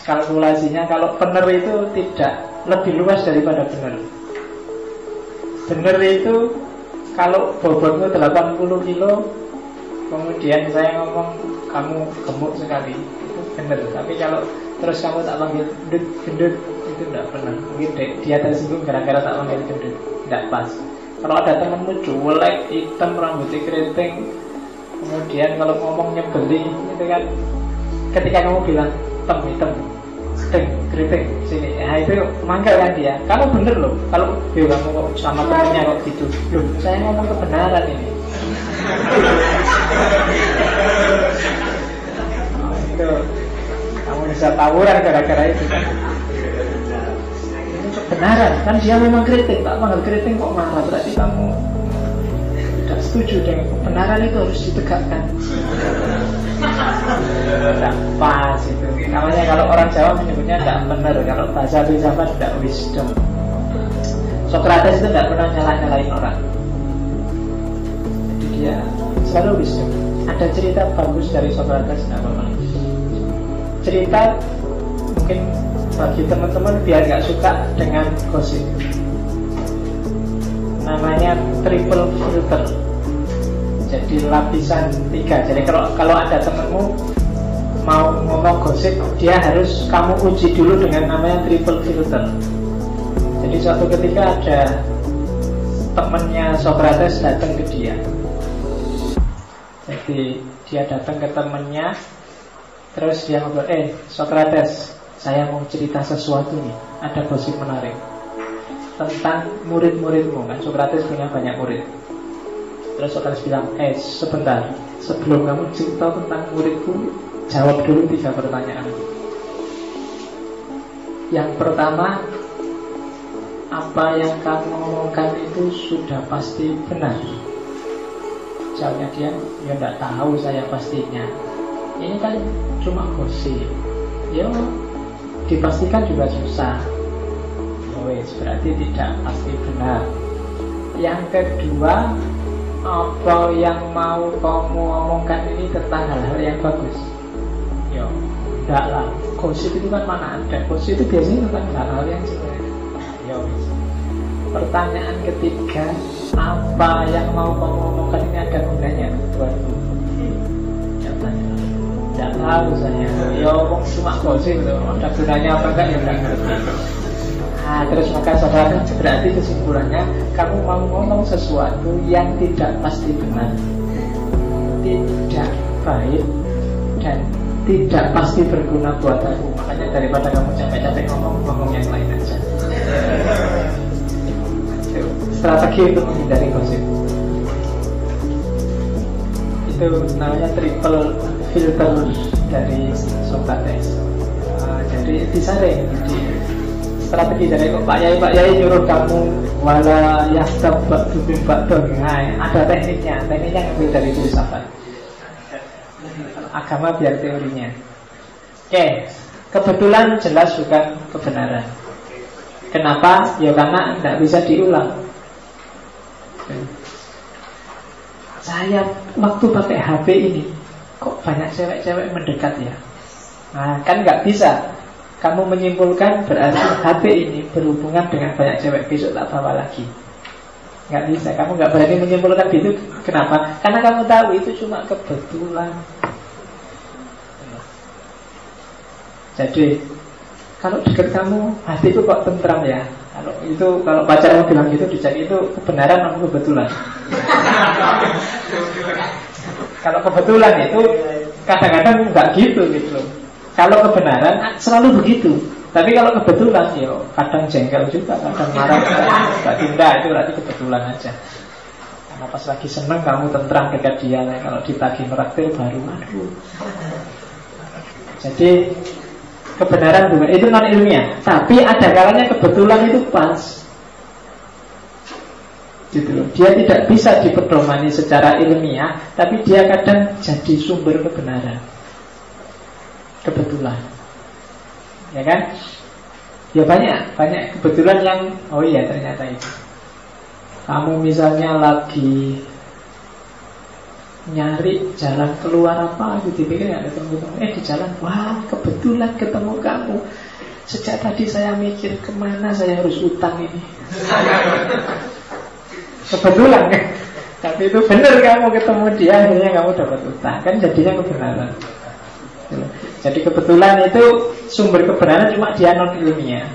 kalkulasinya. Kalau benar itu tidak lebih luas daripada benar. Benar itu kalau bobotmu 80 kilo, kemudian saya ngomong kamu gemuk sekali, itu benar. Tapi kalau terus kamu tak panggil gendut, itu tidak benar. Mungkin dia tersinggung gara-gara tak panggil gendut, tidak pas. Kalau ada temanmu jelek, hitam, rambutnya keriting, kemudian kalau ngomong nyebelin, itu kan ketika kamu bilang hitam, keriting sini, nah itu mangga kan dia. Kamu bener loh. Kalau kamu kok sama temennya kok gitu, loh saya ngomong kebenaran ini. Itu kamu bisa tawuran gara-gara itu kan. Ini kebenaran kan, dia memang keriting, tak panggil keriting kok marah, berarti kamu tidak setuju dengan kebenaran. Itu harus ditegakkan. Tidak pas itu. Namanya kalau orang Jawa menyebutnya tidak benar. Kalau bahasa filsafat tidak wisdom. Socrates itu tidak pernah nyalain orang. Jadi dia selalu wisdom. Ada cerita bagus dari Socrates, tidak apa-apa. Cerita mungkin bagi teman-teman biar gak suka dengan gosip, namanya triple filter. Jadi lapisan 3. Jadi kalau ada temanmu mau ngomong gosip, dia harus kamu uji dulu dengan namanya triple filter. Jadi suatu ketika ada temannya Socrates datang ke dia. Jadi dia datang ke temannya, terus dia ngobrol, Socrates, saya mau cerita sesuatu nih, ada gosip menarik tentang murid-muridmu. Kan Socrates punya banyak murid. Terus Socrates bilang, sebentar, sebelum kamu cerita tentang muridku, jawab dulu 3 pertanyaan. Yang pertama, apa yang kamu ngomongkan itu sudah pasti benar? Jawabnya dia, ya enggak tahu saya pastinya. Ini kan cuma gosip. Ya, dipastikan juga susah. Berarti tidak pasti benar. Yang kedua, apa yang mau kamu omongkan ini tentang hal-hal yang bagus? Ya, enggak lah. Gosip itu kan mana ada. Gosip itu biasanya tentang hal-hal yang jelek. Ya, pertanyaan ketiga, apa yang mau kamu omongkan ini ada gunanya buatku? Jawabannya, enggak tahu saya. Ya, cuma gosip itu. Ada gunanya apa enggak ya enggak ngerti. Nah, terus maka saudara, berarti kesimpulannya kamu mau ngomong sesuatu yang tidak pasti benar, tidak baik, dan tidak pasti berguna buat aku. Makanya daripada kamu capek-capek ngomong yang lain aja. Strategi untuk menghindari gosip. Itu namanya triple filter dari Socrates. Jadi disaring di strategi dari Pak Yai nyuruh kamu wala yastabak bubim bakdon. Nah, ada tekniknya ngambil dari filsafat. Agama biar teorinya. Oke, kebetulan jelas bukan kebenaran. Kenapa? Ya karena tidak bisa diulang. Saya waktu pakai HP ini kok banyak cewek-cewek mendekat ya. Nah, kan nggak bisa kamu menyimpulkan berarti HP ini berhubungan dengan banyak cewek, besok tak bawa lagi. Nggak bisa, kamu nggak berani menyimpulkan gitu. Kenapa? Karena kamu tahu itu cuma kebetulan. Jadi kalau dekat kamu, hatiku kok tentram ya. Kalau pacarmu bilang gitu, dicek itu kebenaran atau kebetulan? Kalau kebetulan itu kadang-kadang nggak gitu loh. Kalau kebenaran selalu begitu. Tapi kalau kebetulan, ya kadang jengkel juga, kadang marah. Mbak Dinda itu berarti kebetulan aja. Karena pas lagi seneng kamu tentram dekat dia. Kalau ditagih meraktir baru, aduh. Jadi kebenaran bukan itu non ilmiah. Tapi ada kalanya kebetulan itu pas. Gitu loh. Dia tidak bisa dipedomani secara ilmiah, tapi dia kadang jadi sumber kebenaran. Kebetulan, ya kan? Ya banyak kebetulan yang oh iya ternyata itu. Kamu misalnya lagi nyari jalan keluar apa gitu, dipikir nggak ketemu. Di jalan, wah kebetulan ketemu kamu. Sejak tadi saya mikir kemana saya harus utang ini. Kebetulan kan? Tapi itu benar kamu ketemu dia, akhirnya kamu dapat utang. Kan jadinya kebenaran. Jadi kebetulan itu sumber kebenaran, cuma dia non ilmiah.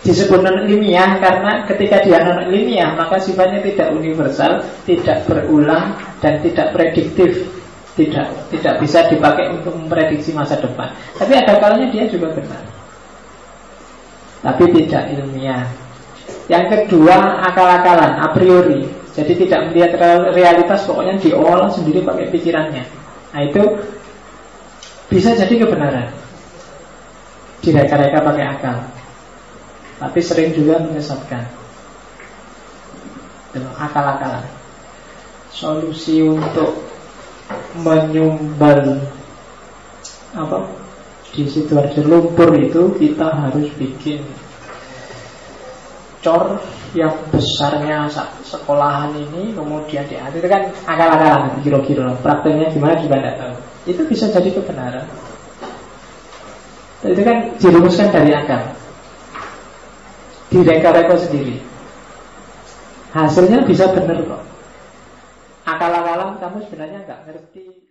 Disebut non ilmiah karena ketika dia non ilmiah maka sifatnya tidak universal, tidak berulang, dan tidak prediktif. Tidak bisa dipakai untuk memprediksi masa depan. Tapi ada kalanya dia juga benar, tapi tidak ilmiah. Yang kedua, akal-akalan, a priori. Jadi tidak melihat realitas, pokoknya diolah sendiri pakai pikirannya. Nah itu bisa jadi kebenaran, direka-reka pakai akal, tapi sering juga menyesatkan. Akal-akalan. Solusi untuk menyumbal di situasi lumpur itu, kita harus bikin cor yang besarnya sekolahan ini, kemudian diatur. Itu kan akal-akalan, kira-kira prakteknya gimana juga tidak tahu. Itu bisa jadi kebenaran. Itu kan dirumuskan dari akal, direka-reka sendiri, hasilnya bisa benar kok. Akal-akalan kamu sebenarnya nggak ngerti.